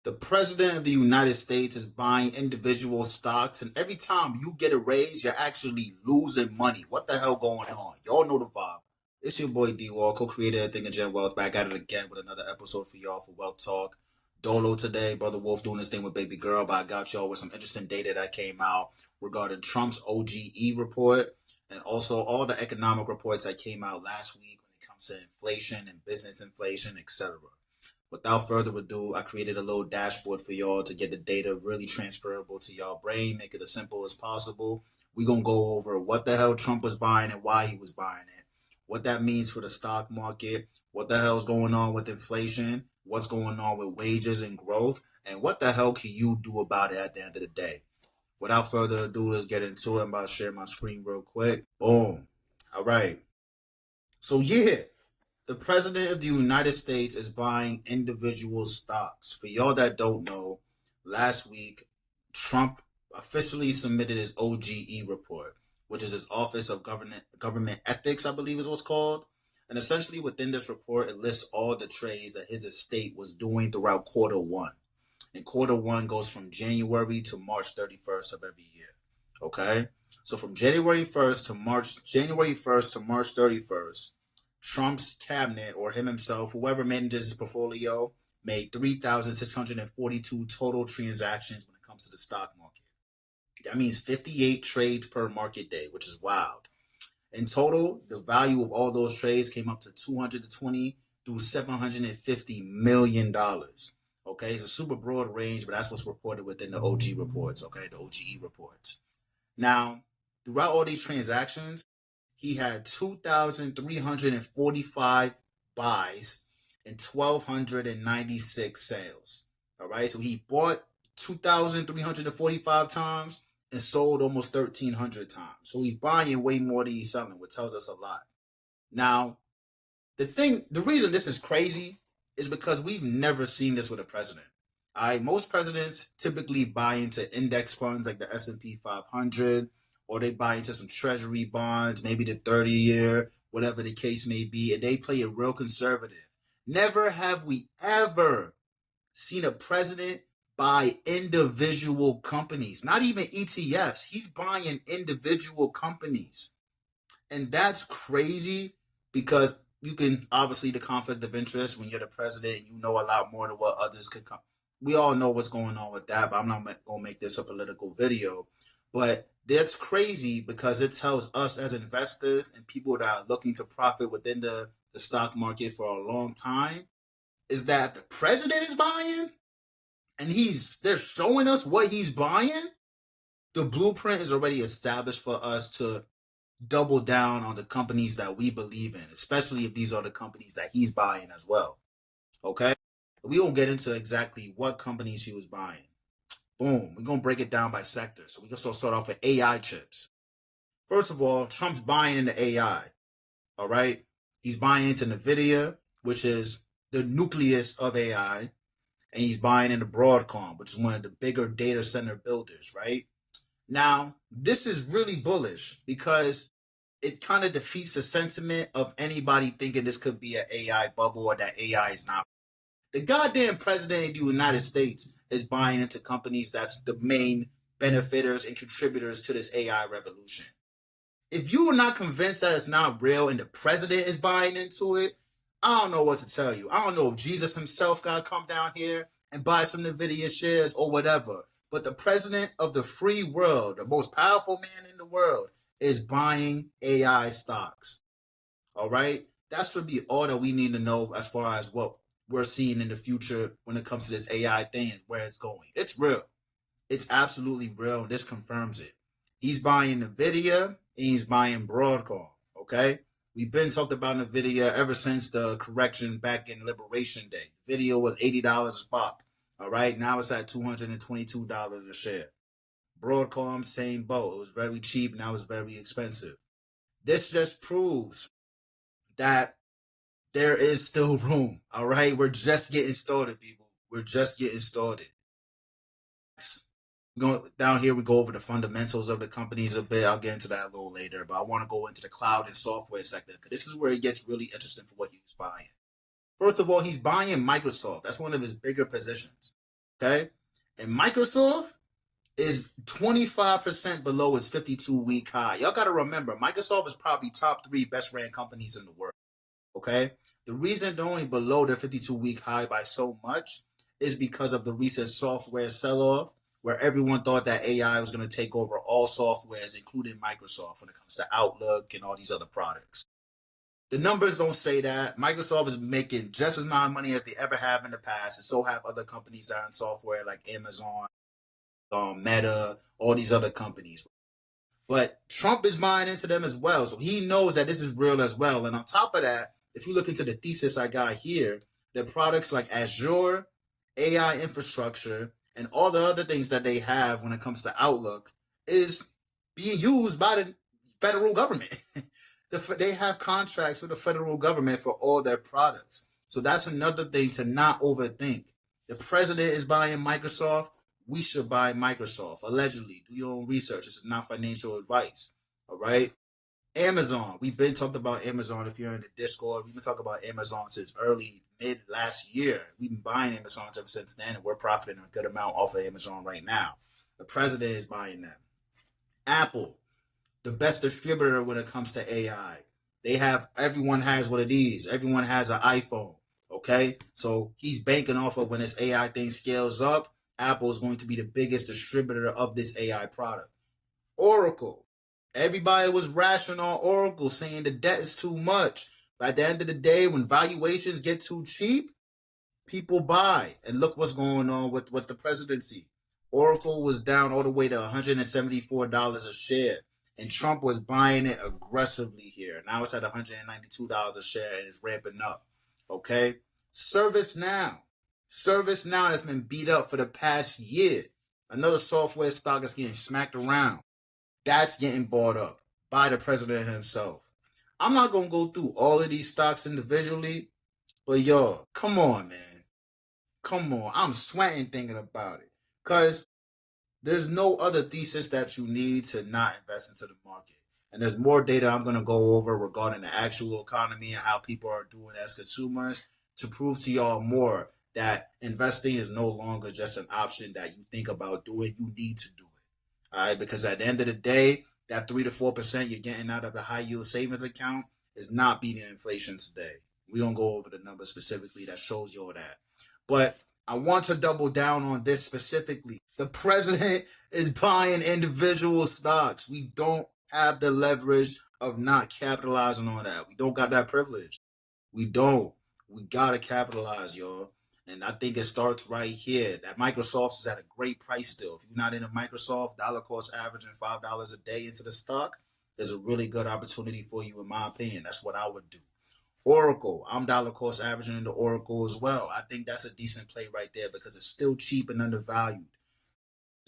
The president of the United States is buying individual stocks, and every time you get a raise, you're actually losing money. What the hell going on? Y'all know the vibe. It's your boy D-Wall, co-creator of Think and Gen Wealth, back at it again with another episode for y'all for Wealth Talk. Dolo today, Brother Wolf doing his thing with Baby Girl, but I got y'all with some interesting data that came out regarding Trump's OGE report and also all the economic reports that came out last week when it comes to inflation and business inflation, etc. Without further ado, I created a little dashboard for y'all to get the data really transferable to y'all brain, make it as simple as possible. We're going to go over what the hell Trump was buying and why he was buying it, what that means for the stock market, what the hell's going on with inflation, what's going on with wages and growth, and what the hell can you do about it at the end of the day. Without further ado, let's get into it. I'm about to share my screen real quick. Boom. All right. So yeah. The president of the United States is buying individual stocks. For y'all that don't know, last week, Trump officially submitted his OGE report, which is his Office of Government Ethics, I believe is what's called. And essentially within this report, it lists all the trades that his estate was doing throughout quarter one. And quarter one goes from January to March 31st of every year. Okay? So from January 1st to March 31st, Trump's cabinet or him himself, whoever manages his portfolio, made 3,642 total transactions when it comes to the stock market. That means 58 trades per market day, which is wild. In total, the value of all those trades came up to $220 through $750 million. Okay, it's a super broad range, but that's what's reported within the OG reports, okay, the OGE reports. Now, throughout all these transactions, he had 2,345 buys and 1,296 sales. All right, so he bought 2,345 times and sold almost 1,300 times. So he's buying way more than he's selling, which tells us a lot. Now, the reason this is crazy is because we've never seen this with a president. All right, most presidents typically buy into index funds like the S&P 500, or they buy into some treasury bonds, maybe the 30-year, whatever the case may be, and they play it real conservative. Never have we ever seen a president buy individual companies, not even ETFs. He's buying individual companies. And that's crazy because you can, obviously, the conflict of interest when you're the president, you know a lot more than what others could come. We all know what's going on with that, but I'm not going to make this a political video. But that's crazy because it tells us as investors and people that are looking to profit within the stock market for a long time is that if the president is buying and they're showing us what he's buying, the blueprint is already established for us to double down on the companies that we believe in, especially if these are the companies that he's buying as well. Okay? We won't get into exactly what companies he was buying. Boom. We're going to break it down by sector. So we're going to start off with AI chips. First of all, Trump's buying into AI. All right? He's buying into NVIDIA, which is the nucleus of AI. And he's buying into Broadcom, which is one of the bigger data center builders, right? Now, this is really bullish because it kind of defeats the sentiment of anybody thinking this could be an AI bubble or that AI is not. The goddamn president of the United States is buying into companies that's the main benefiters and contributors to this AI revolution. If you are not convinced that it's not real and the president is buying into it, I don't know what to tell you. I don't know if Jesus himself got to come down here and buy some NVIDIA shares or whatever. But the president of the free world, the most powerful man in the world, is buying AI stocks. All right? That should be all that we need to know as far as what we're seeing in the future when it comes to this AI thing and where it's going. It's real. It's absolutely real. This confirms it. He's buying NVIDIA and he's buying Broadcom. Okay? We've been talking about NVIDIA ever since the correction back in Liberation Day. NVIDIA was $80 a pop. All right? Now it's at $222 a share. Broadcom, same boat. It was very cheap. Now it's very expensive. This just proves that there is still room. All right? We're just getting started, people. We're just getting started. Down here, we go over the fundamentals of the companies a bit. I'll get into that a little later, but I want to go into the cloud and software sector because this is where it gets really interesting for what he's buying. First of all, he's buying Microsoft. That's one of his bigger positions. Okay? And Microsoft is 25% below its 52-week high. Y'all got to remember, Microsoft is probably top 3 best ran companies in the world. Okay? The reason they're only below their 52-week high by so much is because of the recent software sell-off, where everyone thought that AI was going to take over all softwares, including Microsoft, when it comes to Outlook and all these other products. The numbers don't say that. Microsoft is making just as much money as they ever have in the past, and so have other companies that are in software like Amazon, Meta, all these other companies. But Trump is buying into them as well. So he knows that this is real as well. And on top of that, if you look into the thesis I got here, the products like Azure, AI infrastructure, and all the other things that they have when it comes to Outlook is being used by the federal government. They have contracts with the federal government for all their products. So that's another thing to not overthink. The president is buying Microsoft. We should buy Microsoft. Allegedly, do your own research. This is not financial advice. All right. Amazon. We've been talking about Amazon. If you're in the Discord, we've been talking about Amazon since mid last year. We've been buying Amazon ever since then, and we're profiting a good amount off of Amazon right now. The president is buying them. Apple, the best distributor when it comes to AI. Everyone has one of these. Everyone has an iPhone. Okay. So he's banking off of when this AI thing scales up. Apple is going to be the biggest distributor of this AI product. Oracle. Everybody was rationing on Oracle, saying the debt is too much. But at the end of the day, when valuations get too cheap, people buy. And look what's going on with the presidency. Oracle was down all the way to $174 a share. And Trump was buying it aggressively here. Now it's at $192 a share and it's ramping up. Okay? ServiceNow. ServiceNow has been beat up for the past year. Another software stock is getting smacked around. That's getting bought up by the president himself. I'm not going to go through all of these stocks individually, but y'all, come on, man. Come on. I'm sweating thinking about it. Because there's no other thesis that you need to not invest into the market. And there's more data I'm going to go over regarding the actual economy and how people are doing as consumers to prove to y'all more that investing is no longer just an option that you think about doing. You need to do it. All right. Because at the end of the day, that 3 to 4% you're getting out of the high yield savings account is not beating inflation today. We're going to go over the numbers specifically that shows you all that. But I want to double down on this specifically. The president is buying individual stocks. We don't have the leverage of not capitalizing on that. We don't got that privilege. We don't. We got to capitalize, y'all. And I think it starts right here. That Microsoft is at a great price still. If you're not in a Microsoft, dollar cost averaging $5 a day into the stock, there's a really good opportunity for you, in my opinion. That's what I would do. Oracle, I'm dollar cost averaging into Oracle as well. I think that's a decent play right there because it's still cheap and undervalued.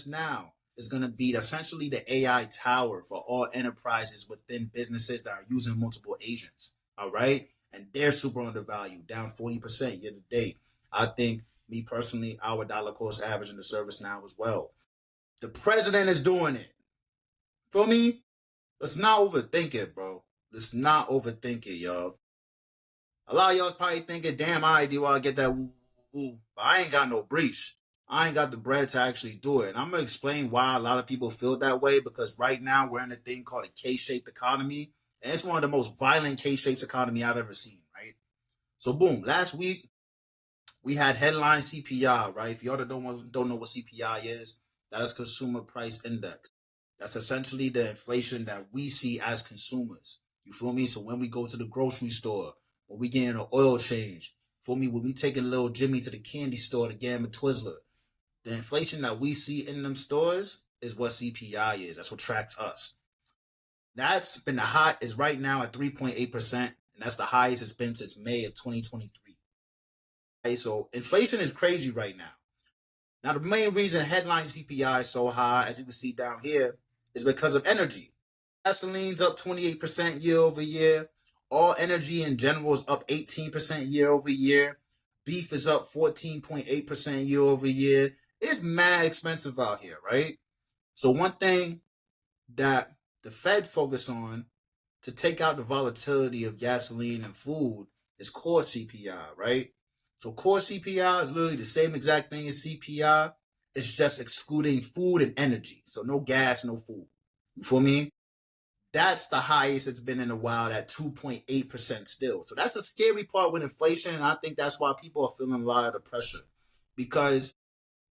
Now is going to be essentially the AI tower for all enterprises within businesses that are using multiple agents. All right. And they're super undervalued, down 40% year to date. I think, me personally, our dollar cost average in the service now as well. The president is doing it. Feel me? Let's not overthink it, bro. Let's not overthink it, y'all. A lot of y'all's probably thinking, damn, I do I get that woo. But I ain't got no breach. I ain't got the bread to actually do it. And I'm going to explain why a lot of people feel that way, because right now we're in a thing called a K-shaped economy. And it's one of the most violent K-shaped economy I've ever seen, right? So boom, last week we had headline CPI, right? If y'all don't know what CPI is, that is Consumer Price Index. That's essentially the inflation that we see as consumers. You feel me? So when we go to the grocery store, when we get an oil change, for me, when we taking little Jimmy to the candy store to get him a Twizzler, the inflation that we see in them stores is what CPI is. That's what tracks us. That's been the hot is right now at 3.8%, and that's the highest it's been since May of 2023. Okay, so inflation is crazy right now. Now, the main reason headline CPI is so high, as you can see down here, is because of energy. Gasoline's up 28% year over year. All energy in general is up 18% year over year. Beef is up 14.8% year over year. It's mad expensive out here, right? So one thing that the Feds focus on to take out the volatility of gasoline and food is core CPI, right? So core CPI is literally the same exact thing as CPI. It's just excluding food and energy. So no gas, no food. You feel me? That's the highest it's been in a while at 2.8% still. So that's a scary part with inflation. And I think that's why people are feeling a lot of the pressure. Because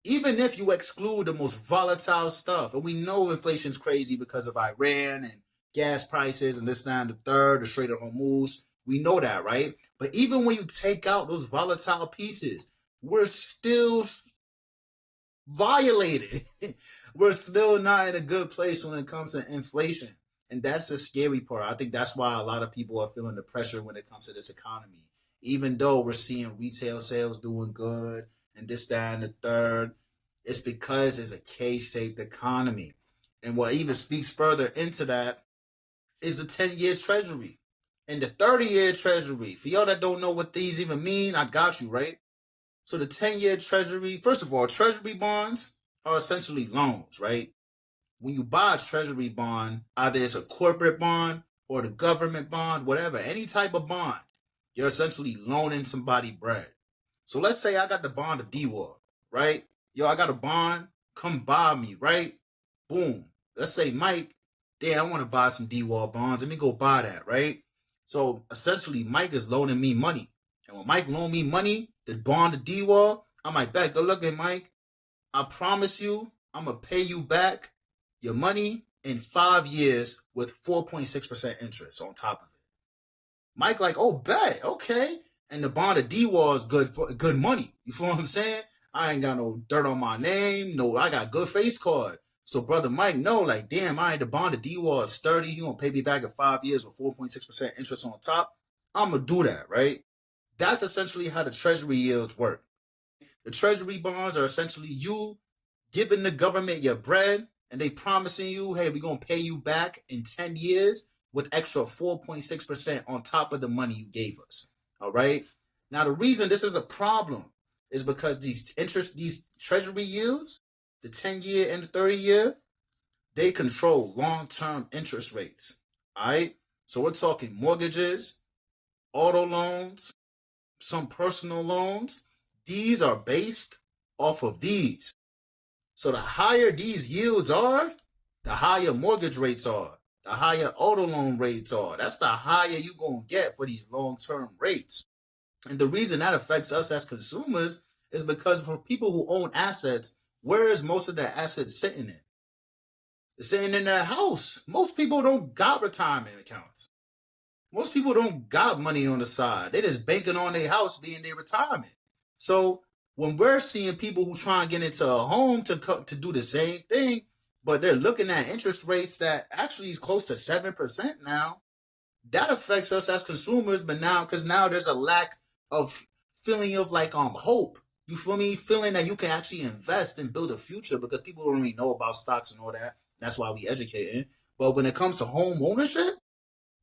even if you exclude the most volatile stuff, and we know inflation's crazy because of Iran and gas prices and this, that, and the third, the Strait of Hormuz, we know that, right? But even when you take out those volatile pieces, we're still violated. We're still not in a good place when it comes to inflation. And that's the scary part. I think that's why a lot of people are feeling the pressure when it comes to this economy. Even though we're seeing retail sales doing good and this, that, and the third, it's because it's a K-shaped economy. And what even speaks further into that is the 10-year treasury and the 30-year treasury. For y'all that don't know what these even mean, I got you, right? So the 10-year treasury, first of all, treasury bonds are essentially loans, right? When you buy a treasury bond, either it's a corporate bond or the government bond, whatever, any type of bond, you're essentially loaning somebody bread. So let's say I got the bond of D-Wall, right? Yo, I got a bond, come buy me, right? Boom. Let's say Mike, damn, I want to buy some D-Wall bonds. Let me go buy that, right? So essentially, Mike is loaning me money. And when Mike loaned me money, the bond of D-Wall, I'm like, back, good looking, Mike. I promise you, I'm going to pay you back your money in 5 years with 4.6% interest on top of it. Mike like, oh, bet, okay. And the bond of D-Wall is good money. You feel what I'm saying? I ain't got no dirt on my name. No, I got good face card. So brother Mike know, like, damn, I ain't the bond of D-Wall is sturdy. You gonna pay me back in 5 years with 4.6% interest on top. I'm gonna do that, right? That's essentially how the treasury yields work. The treasury bonds are essentially you giving the government your bread and they promising you, hey, we're going to pay you back in 10 years with extra 4.6% on top of the money you gave us. All right. Now, the reason this is a problem is because these treasury yields, the 10-year and the 30-year, they control long-term interest rates. All right. So we're talking mortgages, auto loans, some personal loans. These are based off of these. So the higher these yields are, the higher mortgage rates are, the higher auto loan rates are. That's the higher you're going to get for these long-term rates. And the reason that affects us as consumers is because for people who own assets, where is most of their assets sitting in? It's sitting in their house. Most people don't got retirement accounts. Most people don't got money on the side. They just banking on their house being their retirement. So when we're seeing people who try and get into a home to do the same thing, but they're looking at interest rates that actually is close to 7% now, that affects us as consumers. But now, because now there's a lack of feeling of like hope. You feel me? Feeling that you can actually invest and build a future because people don't really know about stocks and all that. That's why we educating. But when it comes to home ownership,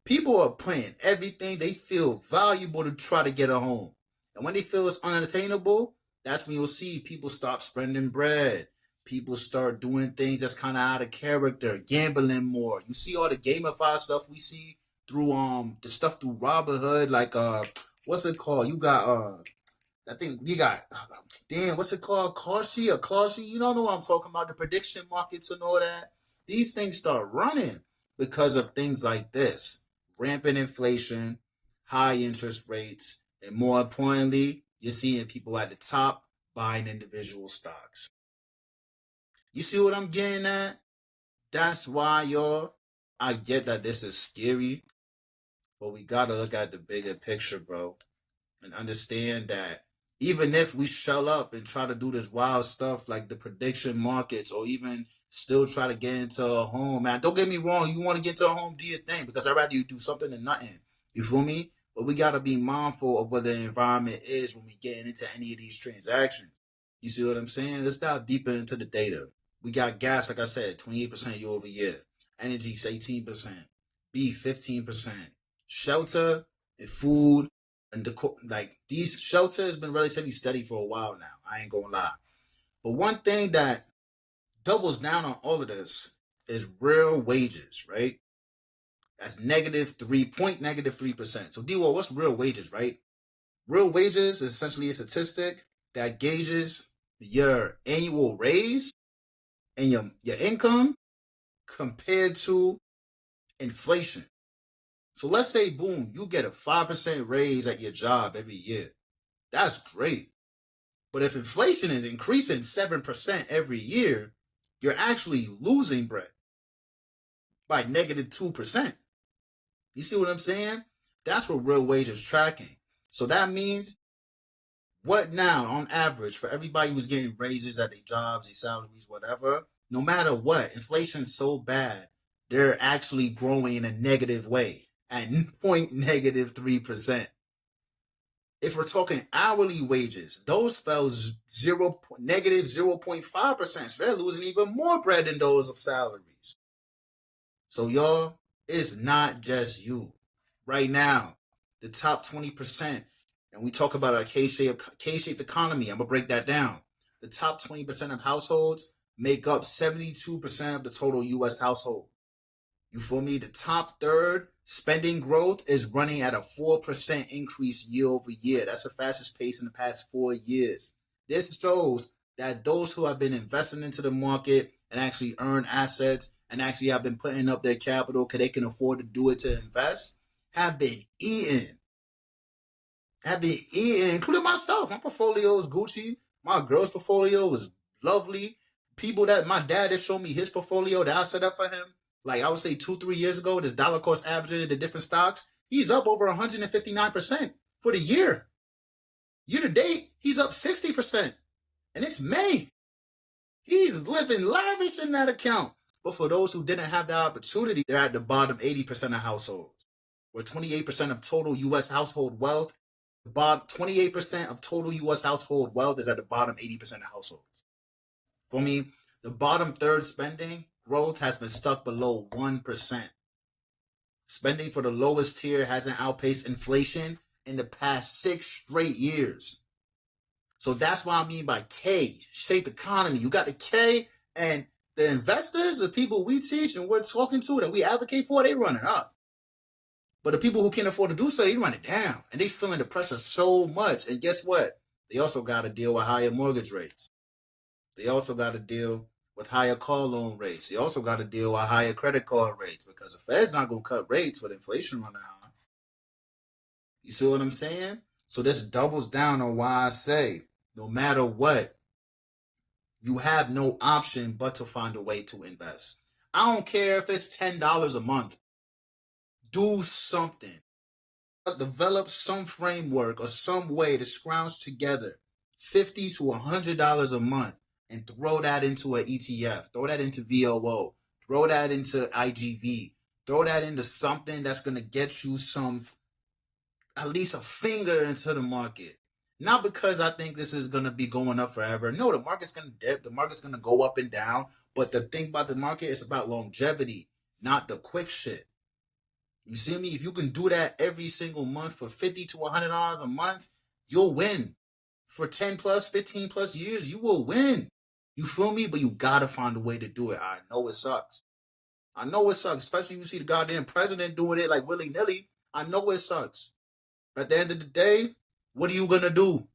people are putting everything they feel valuable to try to get a home. And when they feel it's unattainable, that's when you'll see people stop spending bread. People start doing things that's kind of out of character, gambling more. You see all the gamified stuff we see through the stuff through Robinhood, like what's it called? You got I think you got damn, what's it called? Carsey or Clarsey? You don't know what I'm talking about, the prediction markets and all that. These things start running because of things like this. Rampant inflation, high interest rates, and more importantly, you're seeing people at the top buying individual stocks. You see what I'm getting at? That's why, y'all, I get that this is scary, but we gotta look at the bigger picture, bro, and understand that even if we shell up and try to do this wild stuff like the prediction markets or even still try to get into a home, man, don't get me wrong, you want to get into a home, do your thing, because I'd rather you do something than nothing. You feel me? But we got to be mindful of what the environment is when we get into any of these transactions. You see what I'm saying? Let's dive deeper into the data. We got gas, like I said, 28% year over year. Energy, 18%. Beef, 15%. Shelter and food, and like these shelter has been relatively steady for a while now. I ain't gonna lie. But one thing that doubles down on all of this is real wages, right? That's -3%. So D-Wall, what's real wages, right? Real wages is essentially a statistic that gauges your annual raise and your income compared to inflation. So let's say, boom, you get a 5% raise at your job every year. That's great. But if inflation is increasing 7% every year, you're actually losing bread by negative 2%. You see what I'm saying? That's what real wage is tracking. So that means what now, on average, for everybody who's getting raises at their jobs, their salaries, whatever, no matter what, inflation's so bad, they're actually growing in a negative way at point negative 3%. If we're talking hourly wages, those fell negative 0.5%. So they're losing even more bread than those of salaries. So y'all, it's not just you. Right now, the top 20%, and we talk about a K-shaped economy. I'm going to break that down. The top 20% of households make up 72% of the total U.S. household. You feel me? The top third spending growth is running at a 4% increase year over year. That's the fastest pace in the past 4 years. This shows that those who have been investing into the market and actually earn assets and actually have been putting up their capital because they can afford to do it to invest have been eating. Including myself. My portfolio is Gucci. My girl's portfolio was lovely. People that my dad has shown me his portfolio that I set up for him, like I would say 2-3 years ago, this dollar cost averaging the different stocks, he's up over 159% for the year. Year to date, he's up 60%. And it's May. He's living lavish in that account. But for those who didn't have the opportunity, they're at the bottom 80% of households, where 28% of total U.S. household wealth, the bottom 28% of total U.S. household wealth is at the bottom 80% of households. For me, the bottom third spending growth has been stuck below 1%. Spending for the lowest tier hasn't outpaced inflation in the past 6 straight years. So that's what I mean by K-shaped economy. You got the K, and the investors, the people we teach and we're talking to that we advocate for, they run it up. But the people who can't afford to do so, they run it down. And they feeling the pressure so much. And guess what? They also got to deal with higher mortgage rates. They also got to deal with higher car loan rates. They also got to deal with higher credit card rates because the Fed's not going to cut rates with inflation running high. You see what I'm saying? So this doubles down on why I say, no matter what, you have no option but to find a way to invest. I don't care if it's $10 a month. Do something. Develop some framework or some way to scrounge together $50 to $100 a month and throw that into an ETF, throw that into VOO, throw that into IGV, throw that into something that's going to get you at least a finger into the market. Not because I think this is going to be going up forever. No, the market's going to dip. The market's going to go up and down. But the thing about the market is about longevity, not the quick shit. You see me? If you can do that every single month for $50 to $100 a month, you'll win. For 10 plus, 15 plus years, you will win. You feel me? But you gotta find a way to do it. I know it sucks. I know it sucks, especially when you see the goddamn president doing it like willy-nilly. I know it sucks. At the end of the day, what are you gonna do?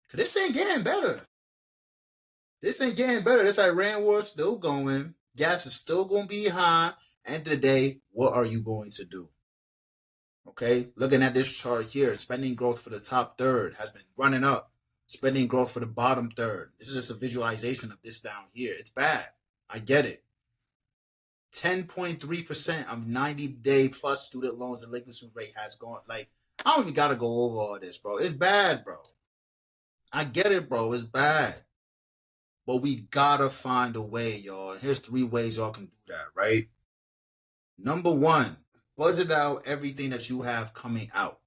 Cause this ain't getting better. This ain't getting better. This Iran war is still going. Gas is still gonna be high. End of the day, what are you going to do? Okay, looking at this chart here, spending growth for the top third has been running up. Spending growth for the bottom third. This is just a visualization of this down here. It's bad. I get it. 10.3% of 90-day plus student loans delinquency rate has gone. Like, I don't even gotta go over all this, bro. It's bad, bro. I get it, bro. It's bad. But we gotta find a way, y'all. Here's 3 ways y'all can do that, right? Number 1, budget out everything that you have coming out.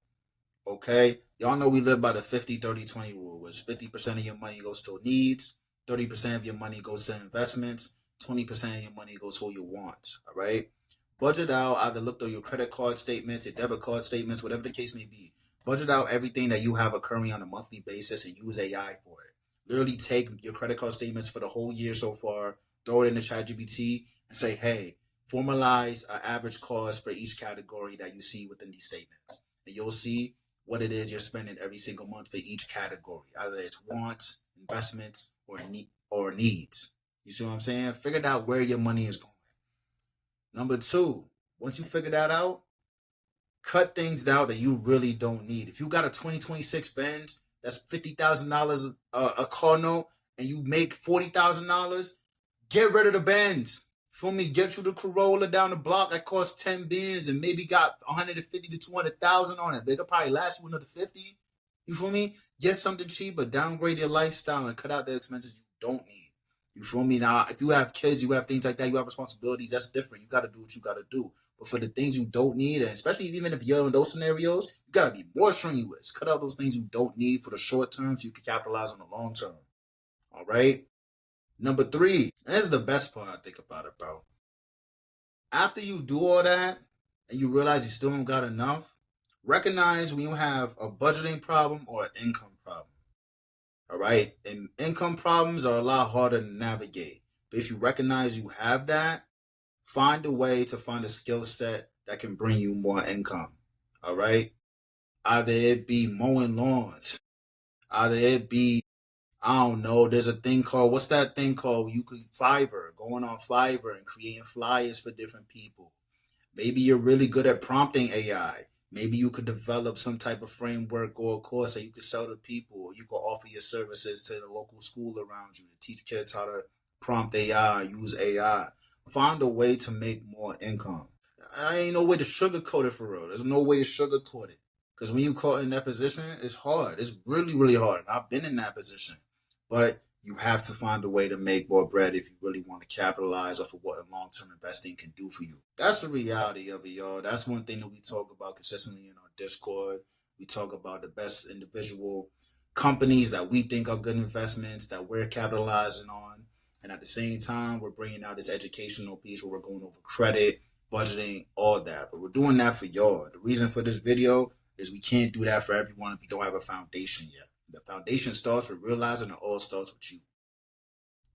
Okay? Y'all know we live by the 50-30-20 rule, which 50% of your money goes to needs, 30% of your money goes to investments, 20% of your money goes to your wants. All right? Budget out, either look through your credit card statements, your debit card statements, whatever the case may be. Budget out everything that you have occurring on a monthly basis and use AI for it. Literally take your credit card statements for the whole year so far, throw it into ChatGPT, and say, hey, formalize an average cost for each category that you see within these statements. And you'll see what it is you're spending every single month for each category. Either it's wants, investments, or needs. You see what I'm saying? Figure out where your money is going. Number two, once you figure that out, cut things out that you really don't need. If you got a 2026 Benz that's $50,000 a car note and you make $40,000, get rid of the Benz. Feel me? Get you the Corolla down the block that costs 10 bins and maybe got 150 to 200,000 on it. They could probably last you another 50. You feel me? Get something cheaper, downgrade your lifestyle, and cut out the expenses you don't need. You feel me? Now, if you have kids, you have things like that, you have responsibilities, that's different. You got to do what you got to do. But for the things you don't need, and especially even if you're in those scenarios, you got to be more strenuous. Cut out those things you don't need for the short term so you can capitalize on the long term. All right? Number three, and this is the best part I think about it, bro. After you do all that and you realize you still don't got enough, recognize when you have a budgeting problem or an income problem. All right? And income problems are a lot harder to navigate. But if you recognize you have that, find a way to find a skill set that can bring you more income. All right? Either it be mowing lawns, either it be, I don't know, there's a thing called, what's that thing called? You could Fiverr, going on Fiverr and creating flyers for different people. Maybe you're really good at prompting AI. Maybe you could develop some type of framework or a course that you could sell to people, or you could offer your services to the local school around you to teach kids how to prompt AI, use AI. Find a way to make more income. I ain't no way to sugarcoat it for real. There's no way to sugarcoat it. Because when you caught in that position, it's hard. It's really, really hard. I've been in that position. But you have to find a way to make more bread if you really want to capitalize off of what long-term investing can do for you. That's the reality of it, y'all. That's one thing that we talk about consistently in our Discord. We talk about the best individual companies that we think are good investments that we're capitalizing on. And at the same time, we're bringing out this educational piece where we're going over credit, budgeting, all that. But we're doing that for y'all. The reason for this video is we can't do that for everyone if we don't have a foundation yet. The foundation starts with realizing it all starts with you.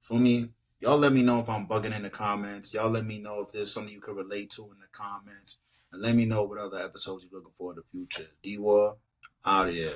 For me, y'all let me know if I'm bugging in the comments. Y'all let me know if there's something you can relate to in the comments. And let me know what other episodes you're looking for in the future. D-War, out of here.